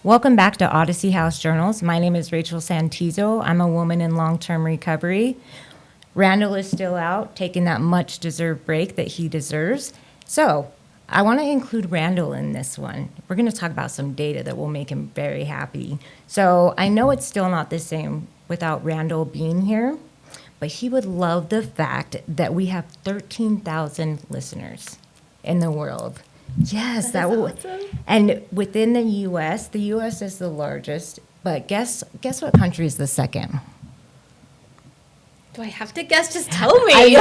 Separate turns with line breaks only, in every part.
Welcome back to Odyssey House Journals. My name is Rachel Santizo. I'm a woman in long-term recovery. Randall is still out, taking that much-deserved break that he deserves. So I want to include Randall in this one. We're going to talk about some data that will make him very happy. So I know it's still not the same without Randall being here, but he would love the fact that we have 13,000 listeners in the world. Yes, that will. Awesome. And within the U.S. is the largest, but guess what country is the second?
Do I have to guess? Just tell me.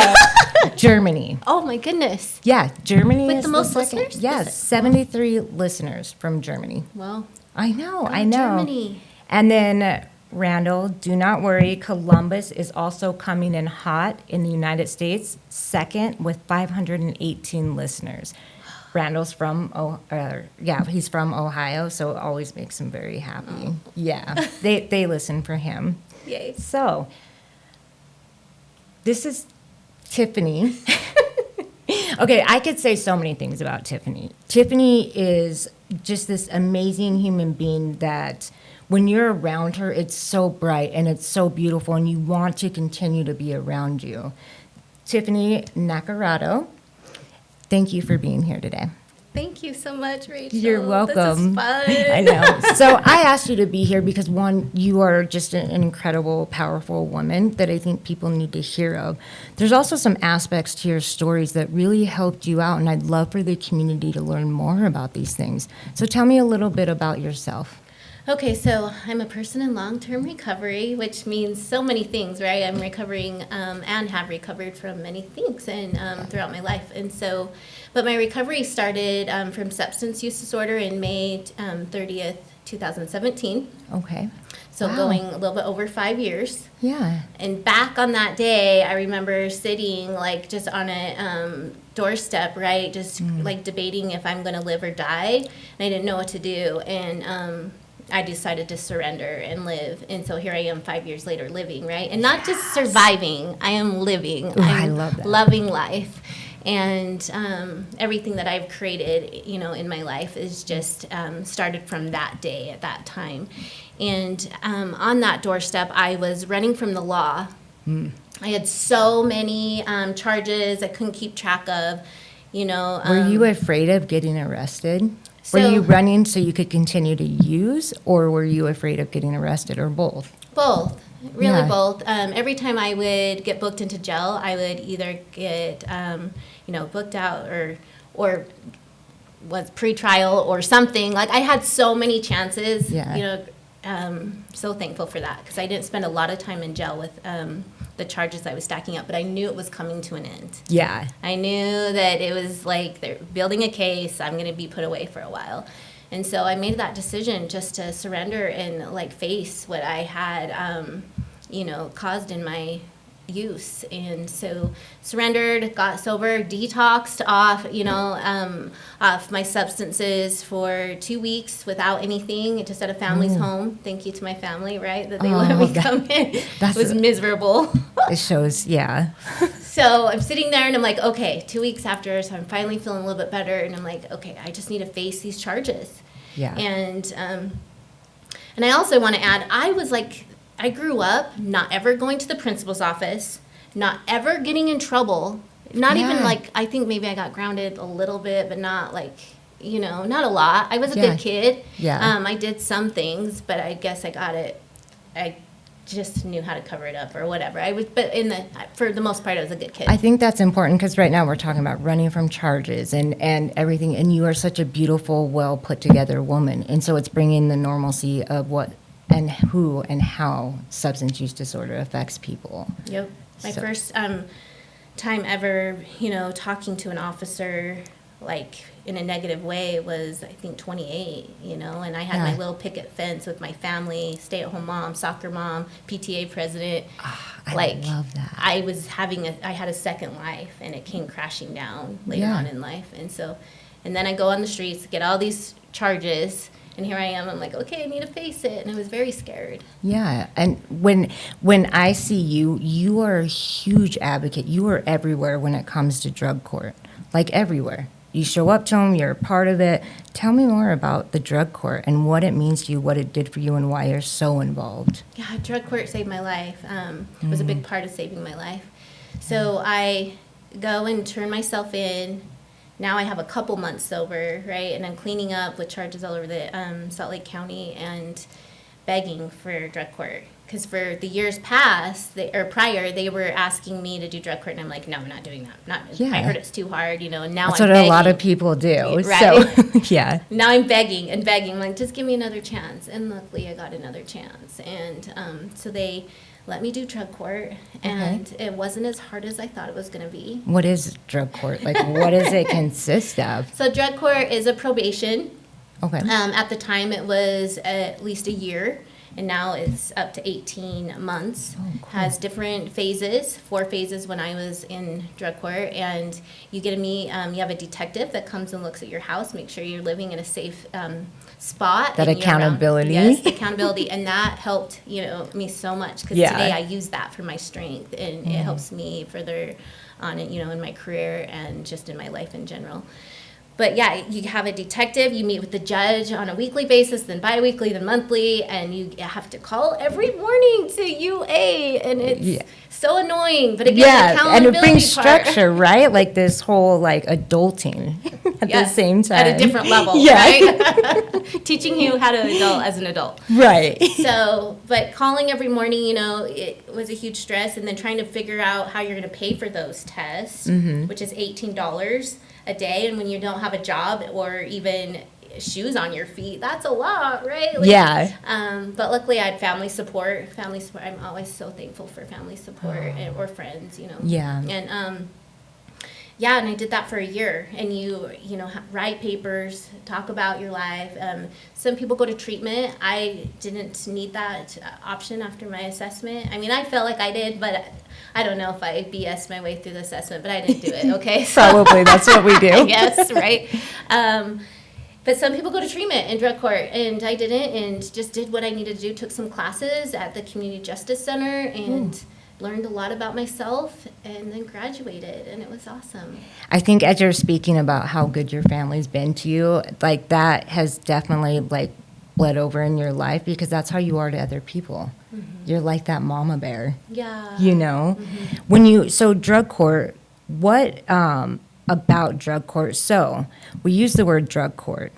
Germany.
Oh my goodness.
Yeah, Germany
with
is
the most
second.
listeners.
Yes, 73 listeners from Germany.
Well,
I know.
Germany.
And then Randall, do not worry. Columbus is also coming in hot in the United States, second with 518 listeners. Randall's from he's from Ohio, so it always makes him very happy. Oh. Yeah, they listen for him.
Yay.
So this is Tiffany. Okay, I could say so many things about Tiffany. Tiffany is just this amazing human being that when you're around her, it's so bright and it's so beautiful and you want to continue to be around you. Tiffany Naccarato, thank you for being here today.
Thank you so much, Rachel.
You're welcome.
This is fun.
I know. So I asked you to be here because, one, you are just an incredible, powerful woman that I think people need to hear of. There's also some aspects to your stories that really helped you out, and I'd love for the community to learn more about these things. So tell me a little bit about yourself.
Okay, so I'm a person in long-term recovery, which means so many things, right? I'm recovering and have recovered from many things and throughout my life. And so, but my recovery started from substance use disorder in May 30th, 2017.
Okay.
So going a little bit over 5 years.
Yeah.
And back on that day, I remember sitting like just on a doorstep, right? Just like debating if I'm going to live or die. And I didn't know what to do. And I decided to surrender and live. And so here I am 5 years later living, right? And not just surviving, I am living.
Ooh, I love that.
Loving life. And everything that I've created, in my life is just started from that day at that time. And on that doorstep, I was running from the law. I had so many charges I couldn't keep track of,
Were you afraid of getting arrested?
So,
were you running so you could continue to use, or were you afraid of getting arrested, or both?
Both. Really both. Every time I would get booked into jail, I would either get, booked out or was pre-trial or something. Like I had so many chances, so thankful for that because I didn't spend a lot of time in jail with the charges I was stacking up, but I knew it was coming to an end.
Yeah.
I knew that it was like they're building a case. I'm going to be put away for a while. And so I made that decision just to surrender and like face what I had, caused in my use. And so surrendered, got sober, detoxed off, off my substances for 2 weeks without anything, just at a family's home. Thank you to my family, right, that they let me come in. It was miserable.
It shows, yeah.
So I'm sitting there and I'm like, okay, 2 weeks after, so I'm finally feeling a little bit better. And I'm like, okay, I just need to face these charges.
Yeah.
And I also want to add, I grew up not ever going to the principal's office, not ever getting in trouble, not even like, I think maybe I got grounded a little bit, but not like, not a lot. I was a good kid.
Yeah.
I did some things, but I guess I got it. I just knew how to cover it up or whatever. But for the most part, I was a good kid.
I think that's important because right now we're talking about running from charges and everything, and you are such a beautiful, well put together woman, and so it's bringing the normalcy of what and who and how substance use disorder affects people.
Yep. My first time ever, talking to an officer like in a negative way was I think 28, and I had my little picket fence with my family, stay-at-home mom, soccer mom, PTA president.
I love that.
I had a second life and it came crashing down later on in life. And then I go on the streets, get all these charges, and here I am. I'm like, okay, I need to face it. And I was very scared.
Yeah. And when I see you, you are a huge advocate. You are everywhere when it comes to drug court, like everywhere. you show up to them, you're a part of it. Tell me more about the drug court and what it means to you, what it did for you, and why you're so involved.
Yeah, drug court saved my life. It was a big part of saving my life. So I go and turn myself in. Now I have a couple months sober, right? And I'm cleaning up with charges all over the Salt Lake County and begging for drug court. Because for the years past, prior, they were asking me to do drug court, and I'm like, no, I'm not doing that. I heard it's too hard, and now
That's
I'm
what
begging.
a lot of people do.
Right.
So, yeah.
Now I'm begging and begging, I'm like, just give me another chance. And luckily I got another chance. And so they let me do drug court, and it wasn't as hard as I thought it was going to be.
What is drug court? Like, what does it consist of?
So drug court is a probation.
Okay.
At the time it was at least a year, and now it's up to 18 months.
Oh, cool.
Has different phases, 4 phases when I was in drug court, and you get to meet, you have a detective that comes and looks at your house, make sure you're living in a safe spot.
That
and
accountability.
Yes, the accountability, and that helped, me so much, because today I use that for my strength, and it helps me further on, in my career and just in my life in general. But yeah, you have a detective, you meet with the judge on a weekly basis, then bi-weekly, then monthly, and you have to call every morning to UA, and it's so annoying. But again, the accountability
and it brings
part.
structure, right? Like this whole adulting at the same time.
At a different level, right? Teaching you how to adult as an adult.
Right.
So, but calling every morning, it was a huge stress, and then trying to figure out how you're going to pay for those tests, which is $18 a day, and when you don't have a job or even shoes on your feet, that's a lot, right? But luckily I had family support. I'm always so thankful for family support or friends,
Yeah.
And and I did that for a year, and you write papers, talk about your life. Some people go to treatment. I didn't need that option after my assessment. I mean, I felt like I did, but I don't know if I BS'd my way through the assessment, but I didn't do it, okay?
Probably, that's what we do.
Yes, right? But some people go to treatment in drug court, and I didn't, and just did what I needed to do, took some classes at the Community Justice Center, and learned a lot about myself, and then graduated, and it was awesome.
I think as you're speaking about how good your family's been to you, that has definitely bled over in your life, because that's how you are to other people. You're like that mama bear.
Yeah.
So drug court, what about drug court? So we use the word drug court,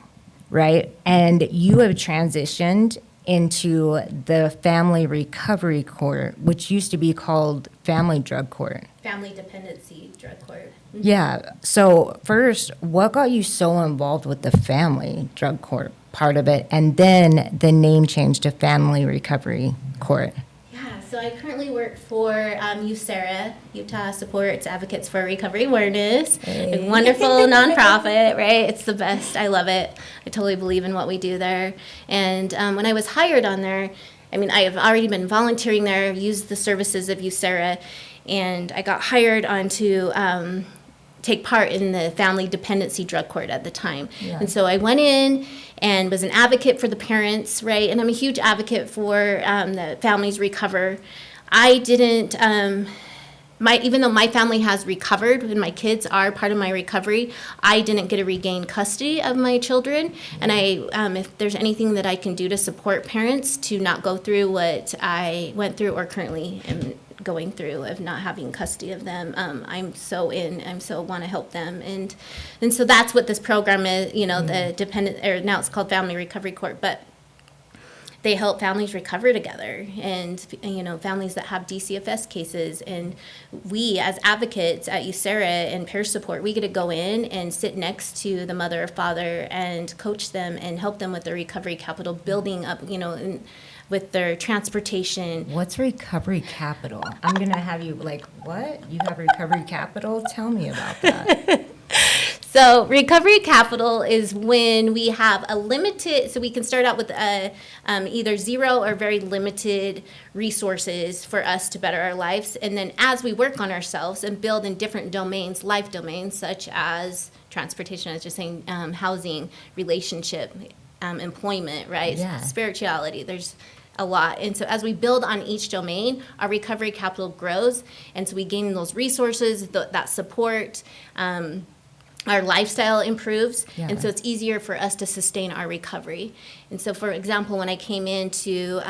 right? And you have transitioned into the family recovery court, which used to be called family drug court.
Family dependency drug court.
Yeah. So first, what got you so involved with the family drug court part of it, and then the name change to family recovery court?
Yeah, so I currently work for USERRA, Utah Supports Advocates for Recovery Awareness, a wonderful nonprofit, right? It's the best. I love it. I totally believe in what we do there. And when I was hired on there, I have already been volunteering there, used the services of USERRA, and I got hired on to take part in the family dependency drug court at the time. Yeah. And so I went in and was an advocate for the parents, right? And I'm a huge advocate for the families recover. I didn't, even though my family has recovered and my kids are part of my recovery, I didn't get to regain custody of my children. And if there's anything that I can do to support parents to not go through what I went through or currently am going through of not having custody of them, I'm so want to help them, and so that's what this program is. The dependent, or now it's called Family Recovery Court, but they help families recover together, and families that have DCFS cases, and we as advocates at USERRA and peer support, we get to go in and sit next to the mother or father and coach them and help them with their recovery capital, building up, with their transportation.
What's recovery capital? I'm going to have you what? You have recovery capital? Tell me about that.
So recovery capital is when we have a limited, so we can start out with either zero or very limited resources for us to better our lives. And then as we work on ourselves and build in different domains, life domains, such as transportation, I was just saying, housing, relationship, employment, right?
Yeah.
Spirituality, there's a lot. And so as we build on each domain, our recovery capital grows. And so we gain those resources, that support, our lifestyle improves,
Yeah.
and so it's easier for us to sustain our recovery. And so, for example, when I came into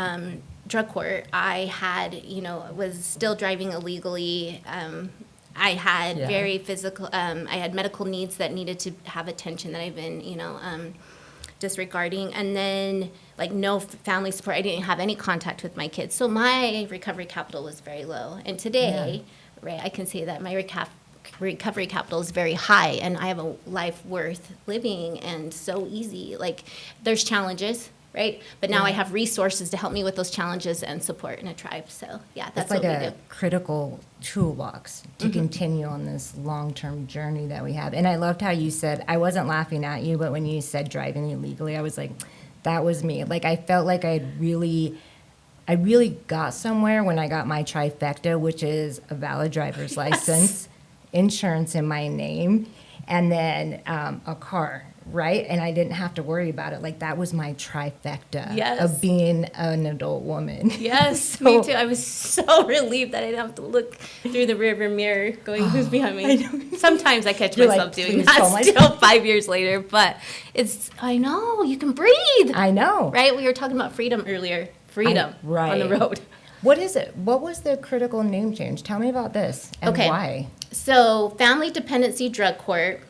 drug court, I had, was still driving illegally. I had
Yeah.
very physical, I had medical needs that needed to have attention that I've been, disregarding. And then, like, no family support. I didn't have any contact with my kids. So my recovery capital was very low. And today, right, I can say that my recovery capital is very high, and I have a life worth living and so easy. Like, there's challenges, right? But now I have resources to help me with those challenges and support in a tribe. So yeah, that's
It's like
what we
a
do.
critical toolbox to continue on this long-term journey that we have. And I loved how you said, I wasn't laughing at you, but when you said driving illegally, I was like, that was me. Like, I felt like I really got somewhere when I got my trifecta, which is a valid driver's license, insurance in my name, and then a car, right? And I didn't have to worry about it. Like, that was my trifecta of being an adult woman.
Yes, me too. I was so relieved that I didn't have to look through the rearview mirror going, who's behind me? Sometimes I catch myself
like,
doing
"Please call
that
my
still 5 years later, but I know, you can breathe.
I know.
Right? We were talking about freedom earlier. Freedom on the road.
What is it? What was the critical name change? Tell me about this and why.
So, family dependency drug court.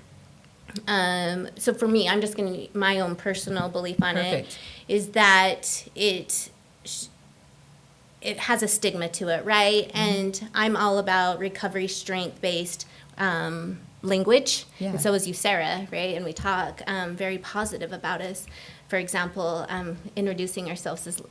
So for me, I'm just going to my own personal belief on it is that it has a stigma to it, right? Mm-hmm. And I'm all about recovery strength based language, and so is you, Sarah, right? And we talk very positive about us. For example, introducing ourselves as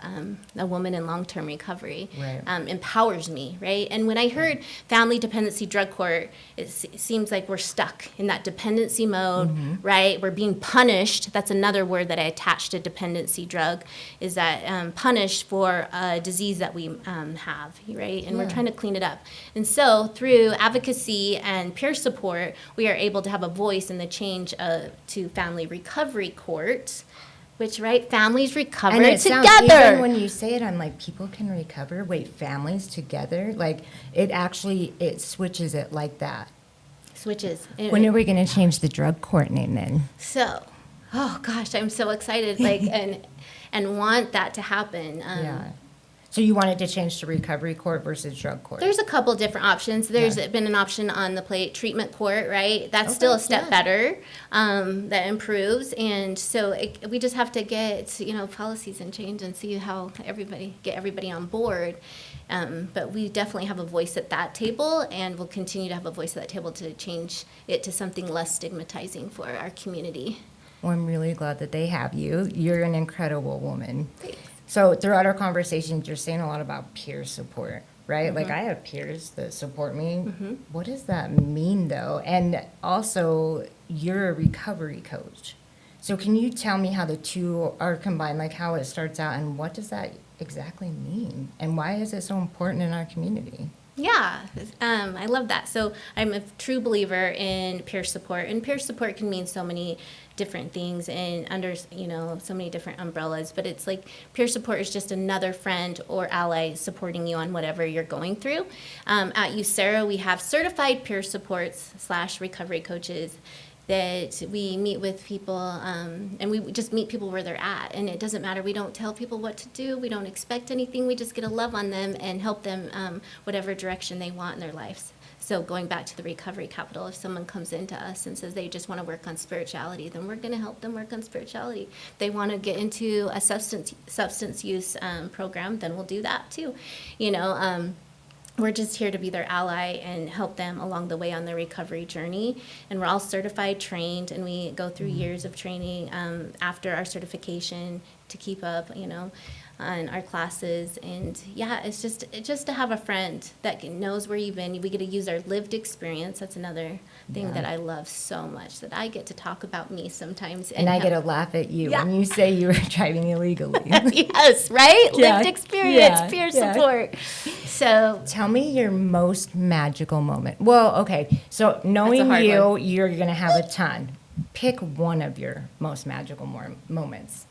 a woman in long-term recovery empowers me, right? And when I heard family dependency drug court, it seems like we're stuck in that dependency mode, right? We're being punished. That's another word that I attached to dependency drug, is that punished for a disease that we have, right? And we're trying to clean it up. And so through advocacy and peer support, we are able to have a voice in the change to family recovery court, which, right, families recover together.
Even when you say it, I'm like, people can recover? Wait, families together? Like, it switches it like that.
Switches.
When are we going to change the drug court name then?
So, oh gosh, I'm so excited, like, and want that to happen.
So you wanted to change to recovery court versus drug court?
There's a couple different options. There's been an option on the plate, treatment court, right? That's still a step better, that improves. And so we just have to get, policies and change and see how get everybody on board. But we definitely have a voice at that table, and we'll continue to have a voice at that table to change it to something less stigmatizing for our community.
Well, I'm really glad that they have you. You're an incredible woman.
Thanks.
So throughout our conversations, you're saying a lot about peer support, right? Like, I have peers that support me. What does that mean, though? And also, you're a recovery coach. So can you tell me how the two are combined, like how it starts out, and what does that exactly mean? And why is it so important in our community?
Yeah, I love that. So I'm a true believer in peer support, and peer support can mean so many different things and under, so many different umbrellas, but it's like peer support is just another friend or ally supporting you on whatever you're going through. At USERA, we have certified peer supports / recovery coaches that we meet with people, and we just meet people where they're at. And it doesn't matter. We don't tell people what to do. We don't expect anything. We just get a love on them and help them whatever direction they want in their lives. So going back to the recovery capital, if someone comes into us and says they just want to work on spirituality, then we're going to help them work on spirituality. If they want to get into a substance use program, then we'll do that too. We're just here to be their ally and help them along the way on their recovery journey. And we're all certified, trained, and we go through years of training after our certification to keep up, on our classes. And it's just to have a friend that knows where you've been. We get to use our lived experience. That's another thing that I love so much, that I get to talk about me sometimes.
And I get to laugh at you when you say you were driving illegally.
Yes, right? Lived experience, peer support. So
tell me your most magical moment. Well, okay, so knowing you're going to have a ton. Pick one of your most magical moments.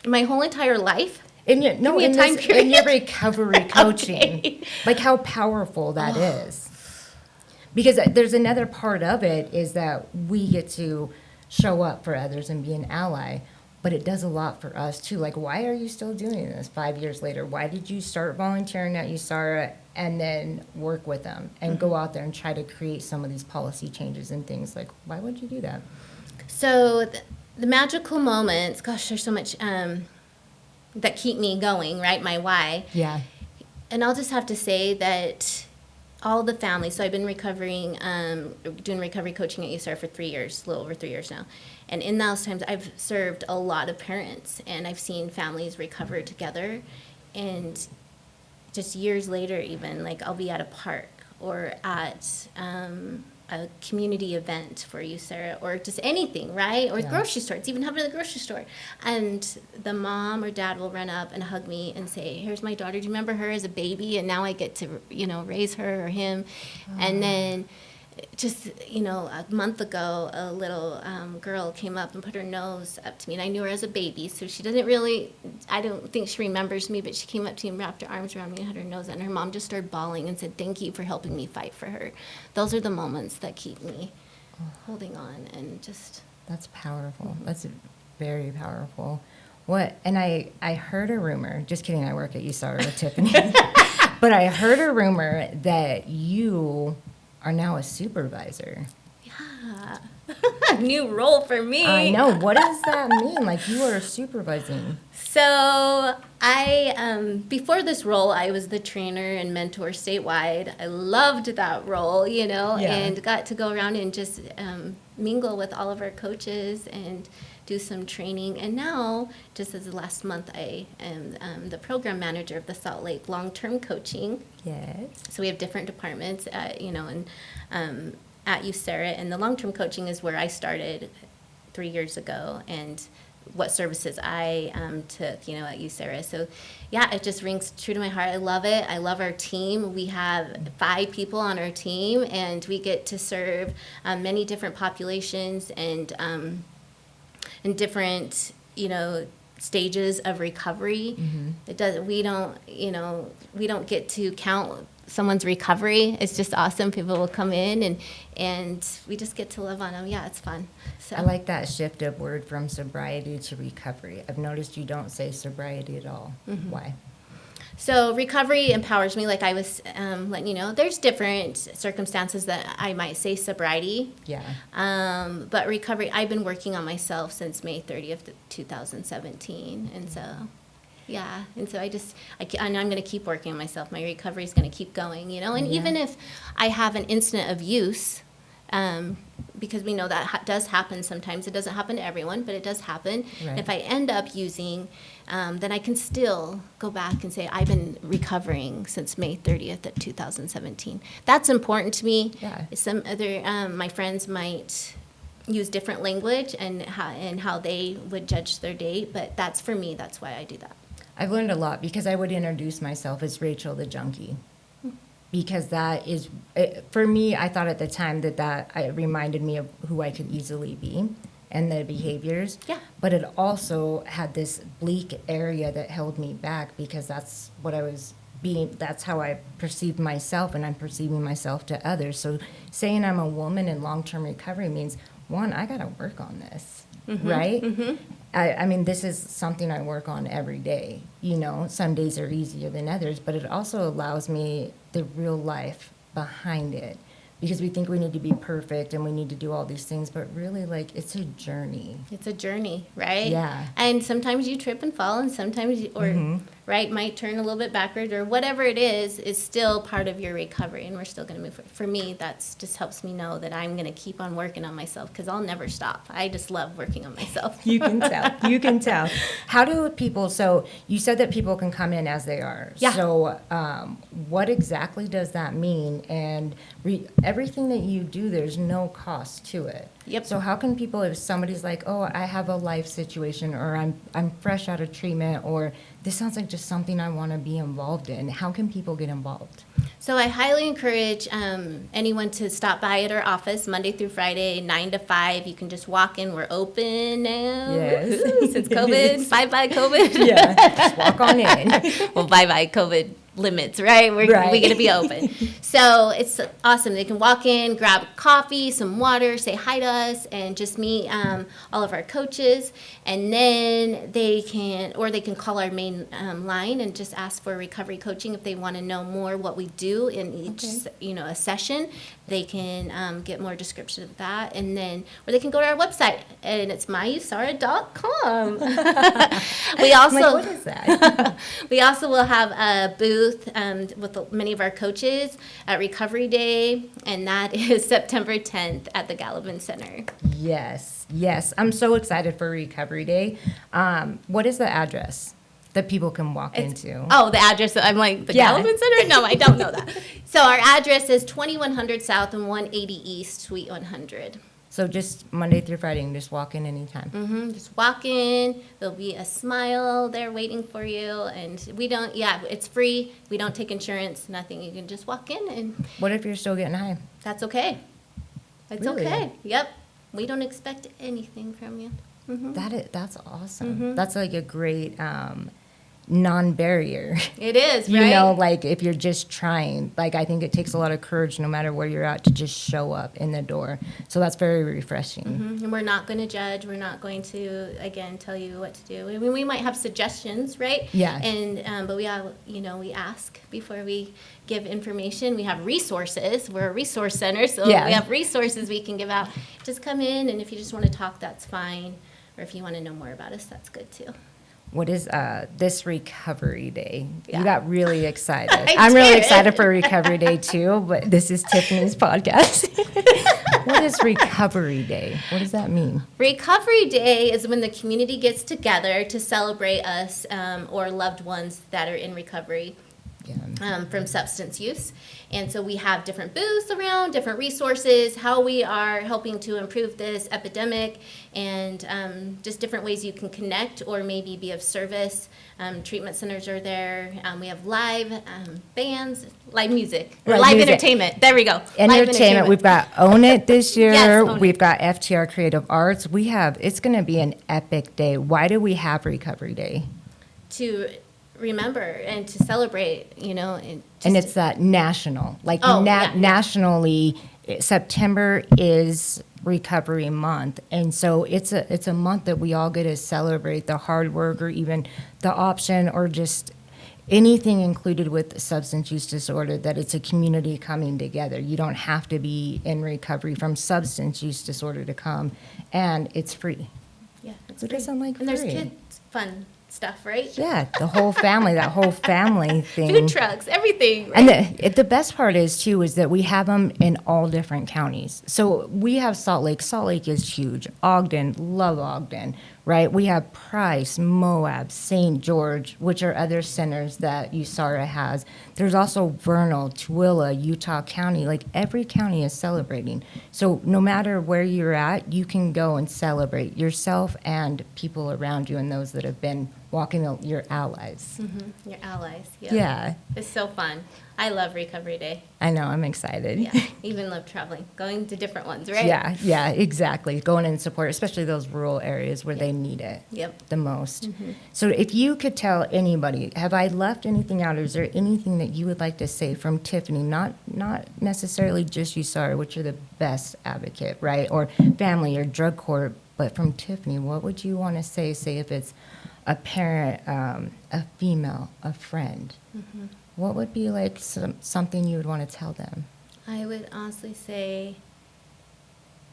My whole entire life?
In your recovery coaching, like how powerful that is. Because there's another part of it is that we get to show up for others and be an ally, but it does a lot for us too. Like, why are you still doing this 5 years later? Why did you start volunteering at USARA and then work with them and go out there and try to create some of these policy changes and things? Like, why would you do that?
So the magical moments, gosh, there's so much that keep me going, right? My why.
Yeah.
And I'll just have to say that all the families, so I've been doing recovery coaching at USAR for 3 years, a little over 3 years now. And in those times, I've served a lot of parents, and I've seen families recover together. And just years later, even, like, I'll be at a park or at a community event for you, Sarah, or just anything, right? Or grocery store. It's even happened at the grocery store. And the mom or dad will run up and hug me and say, here's my daughter. Do you remember her as a baby? And now I get to, raise her or him. And then just, a month ago, a little girl came up and put her nose up to me. And I knew her as a baby, so she doesn't really, I don't think she remembers me, but she came up to me and wrapped her arms around me and had her nose, and her mom just started bawling and said, thank you for helping me fight for her. Those are the moments that keep me holding on and just.
That's powerful. That's very powerful. And I heard a rumor, just kidding, I work at USAR with Tiffany, but I heard a rumor that you are now a supervisor.
Yeah. New role for me.
I know. What does that mean? Like, you are supervising.
So before this role, I was the trainer and mentor statewide. I loved that role, and got to go around and just mingle with all of our coaches and do some training. And now, just as the last month, I am the program manager of the Salt Lake Long-Term Coaching.
Yes.
So we have different departments, at USARA, and the long-term coaching is where I started 3 years ago, and what services I took, at USARA. So, yeah, it just rings true to my heart. I love it. I love our team. We have 5 people on our team, and we get to serve many different populations and in different, stages of recovery. Mm-hmm. We don't get to count someone's recovery. It's just awesome. People will come in and we just get to love on them. Yeah, it's fun. So
I like that shift of word from sobriety to recovery. I've noticed you don't say sobriety at all. Mm-hmm. Why?
So recovery empowers me, like I was letting you know. There's different circumstances that I might say sobriety. Yeah. But recovery, I've been working on myself since May 30th, 2017. And so, yeah. And so and I'm going to keep working on myself. My recovery is going to keep going, And even if I have an incident of use, because we know that does happen sometimes. It doesn't happen to everyone, but it does happen. Right. If I end up using, then I can still go back and say, I've been recovering since May 30th of 2017. That's important to me. Yeah. Some other, my friends might use different language and how they would judge their date, but that's for me, that's why I do that.
I've learned a lot because I would introduce myself as Rachel the junkie. Because that is, for me, I thought at the time that it reminded me of who I could easily be and the behaviors. Yeah. But it also had this bleak area that held me back because that's what I was being, that's how I perceived myself, and I'm perceiving myself to others. So saying I'm a woman in long-term recovery means, one, I got to work on this, right? Mm-hmm. I mean, this is something I work on every day. Some days are easier than others, but it also allows me the real life behind it. Because we think we need to be perfect and we need to do all these things, but really, it's a journey.
It's a journey, right?
Yeah.
And sometimes you trip and fall, and sometimes, right, might turn a little bit backward, or whatever it is still part of your recovery, and we're still going to move forward. For me, that just helps me know that I'm going to keep on working on myself, because I'll never stop. I just love working on myself.
You can tell. You can tell. How do people, so you said that people can come in as they are. Yeah. So what exactly does that mean? And everything that you do, there's no cost to it. Yep. So how can people, if somebody's like, oh, I have a life situation, or I'm fresh out of treatment, or this sounds like just something I want to be involved in, how can people get involved?
So I highly encourage anyone to stop by at our office Monday through Friday, 9 to 5. You can just walk in. We're open now. Yes. Since COVID. Bye-bye, COVID.
Yeah, just walk on in.
Well, bye-bye, COVID. limits, right? We're going to be open. So it's awesome. They can walk in, grab coffee, some water, say hi to us, and just meet all of our coaches. And then they can call our main line and just ask for recovery coaching if they want to know more what we do in each, a session. They can get more description of that, and then, or they can go to our website, and it's myusara.com. We also,
what is that?
we also will have a booth with many of our coaches at Recovery Day, and that is September 10th at the Gallivan Center.
Yes. I'm so excited for Recovery Day. What is the address that people can walk into?
Oh, the address. I'm like, the Gallivan Center? No, I don't know that. So our address is 2100 South and 180 East, Suite 100.
So just Monday through Friday, you can just walk in anytime.
Just walk in. There'll be a smile there waiting for you. And it's free. We don't take insurance, nothing. You can just walk in, and
What if you're still getting high?
that's okay. It's
Really?
okay. Yep. We don't expect anything from you.
That's awesome. That's like a great non-barrier.
It is,
You
right?
know, like if you're just trying, like I think it takes a lot of courage no matter where you're at to just show up in the door. So that's very refreshing.
And we're not going to judge. We're not going to, again, tell you what to do. I mean, we might have suggestions, right?
Yeah.
And but we ask before we give information. We have resources. We're a resource center, so we have resources we can give out. Just come in, and if you just want to talk, that's fine. Or if you want to know more about us, that's good too.
What is this Recovery Day?
Yeah.
You got really excited.
I
I'm really
did.
excited for Recovery Day too, but this is Tiffany's podcast. What is Recovery Day? What does that mean?
Recovery Day is when the community gets together to celebrate us or loved ones that are in recovery from substance use. And so we have different booths around, different resources, how we are helping to improve this epidemic, and just different ways you can connect or maybe be of service. Treatment centers are there. We have live bands, live music, or live entertainment. There we go.
Entertainment. We've got Own It this year.
Yes, Own It.
We've got FTR Creative Arts. It's going to be an epic day. Why do we have Recovery Day?
To remember and to celebrate, and
it's that national, like
yeah.
nationally, September is Recovery Month, and so it's a month that we all get to celebrate the hard work, or even the option, or just anything included with substance use disorder. That it's a community coming together. You don't have to be in recovery from substance use disorder to come, and it's free.
Yeah, it's
Who
free.
doesn't like
and
free?
there's kids fun stuff, right?
Yeah, the whole family, that whole family thing.
Food trucks, everything. Right?
And the best part is that we have them in all different counties. So we have Salt Lake. Salt Lake is huge. Ogden, love Ogden, right? We have Price, Moab, St. George, which are other centers that USARA has. There's also Vernal, Tooele, Utah County. Like every county is celebrating. So no matter where you're at, you can go and celebrate yourself and people around you and those that have been walking your allies.
Your allies. Yep.
Yeah.
It's so fun. I love Recovery Day.
I know, I'm excited.
Yeah. Even love traveling, going to different ones, right?
Yeah, exactly. Going in and support, especially those rural areas where they need it the most. So if you could tell anybody, have I left anything out, or is there anything that you would like to say from Tiffany, not necessarily just USARA, which are the best advocate, right, or family or drug court, but from Tiffany, what would you want to say if it's a parent, a female, a friend? What would be like something you would want to tell them?
I would honestly say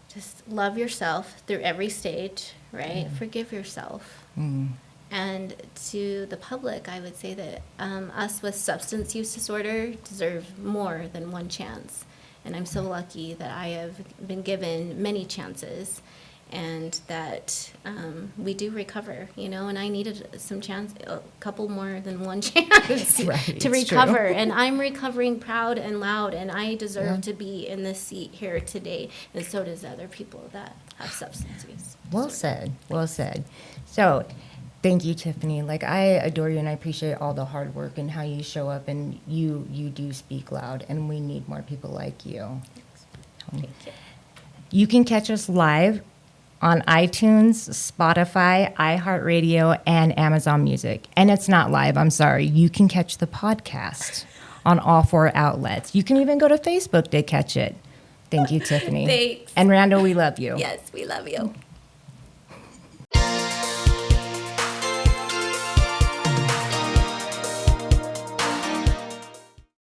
just love yourself through every stage, right? Forgive yourself. And to the public, I would say that us with substance use disorder deserve more than one chance. And I'm so lucky that I have been given many chances, and that we do recover, and I needed a couple more than one chance
Right,
to
it's
recover.
true.
And I'm recovering proud and loud, and I deserve to be in this seat here today, and so does other people that have substance use.
Well said. So thank you, Tiffany. Like, I adore you, and I appreciate all the hard work and how you show up, and you do speak loud, and we need more people like you.
Thank you.
You can catch us live on iTunes, Spotify, iHeartRadio, and Amazon Music. And it's not live, I'm sorry. You can catch the podcast on all 4 outlets. You can even go to Facebook to catch it. Thank you, Tiffany.
Thanks.
And Randall, we love you.
Yes, we love you.